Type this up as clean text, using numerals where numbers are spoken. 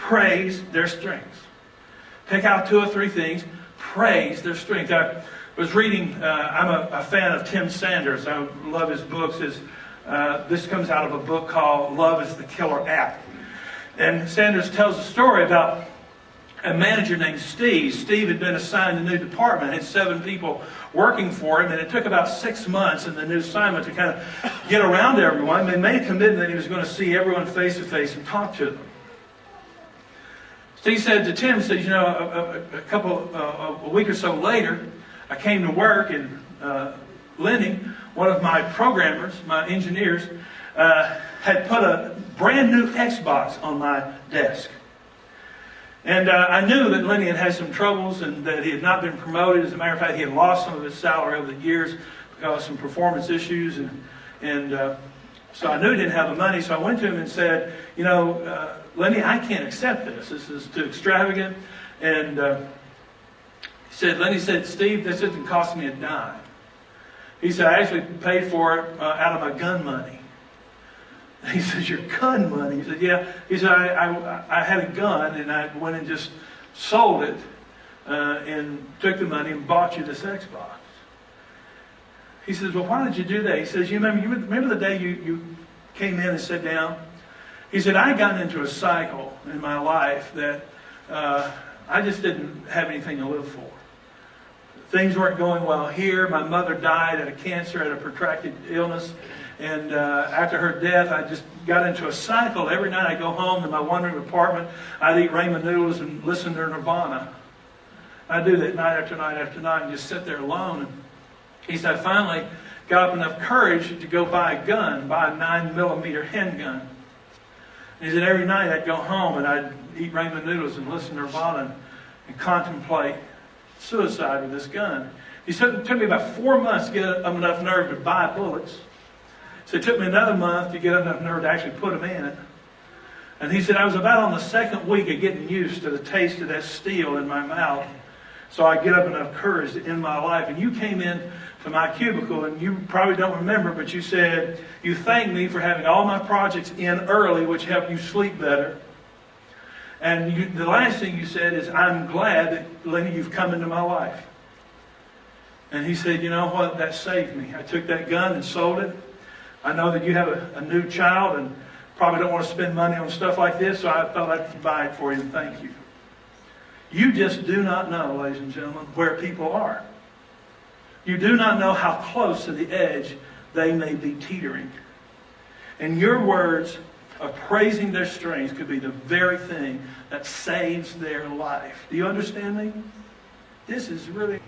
praise their strengths. Pick out 2 or 3 things, praise their strength. I was reading, I'm a fan of Tim Sanders. I love his books. This comes out of a book called Love is the Killer App. And Sanders tells a story about a manager named Steve. Steve had been assigned a new department, had 7 people working for him, and it took about 6 months in the new assignment to kind of get around to everyone. They made a commitment that he was going to see everyone face to face and talk to them. Steve said to Tim, said, you know, a week or so later, I came to work and Lenny, one of my programmers, my engineers, had put a brand new Xbox on my desk. And I knew that Lenny had had some troubles and that he had not been promoted. As a matter of fact, he had lost some of his salary over the years because of some performance issues. So I knew he didn't have the money. So I went to him and said, you know, Lenny, I can't accept this. This is too extravagant. And Lenny said, Steve, this isn't costing me a dime. He said, I actually paid for it out of my gun money. He says, your gun money? He said, yeah. He said, I had a gun and I went and just sold it and took the money and bought you this Xbox. He says, well, why did you do that? He says, you remember the day you came in and sat down? He said, I got into a cycle in my life that I just didn't have anything to live for. Things weren't going well here. My mother died of cancer, had a protracted illness. And after her death, I just got into a cycle. Every night I'd go home to my one-room apartment. I'd eat ramen noodles and listen to Nirvana. I'd do that night after night after night and just sit there alone. And he said, I finally got up enough courage to go buy a gun, buy a 9mm handgun. And he said, every night I'd go home and I'd eat ramen noodles and listen to Nirvana and contemplate suicide with this gun. He said it took me about 4 months to get up enough nerve to buy bullets. So it took me another month to get up enough nerve to actually put them in it. And he said, I was about on the 2nd week of getting used to the taste of that steel in my mouth. So I get up enough courage to end my life. And you came in to my cubicle, and you probably don't remember, but you said, you thanked me for having all my projects in early, which helped you sleep better. And the last thing you said is, I'm glad that, Lenny, you've come into my life. And he said, you know what, that saved me. I took that gun and sold it. I know that you have a new child and probably don't want to spend money on stuff like this, so I thought I'd buy it for you and thank you. You just do not know, ladies and gentlemen, where people are. You do not know how close to the edge they may be teetering. And your words of praising their strength could be the very thing that saves their life. Do you understand me? This is really...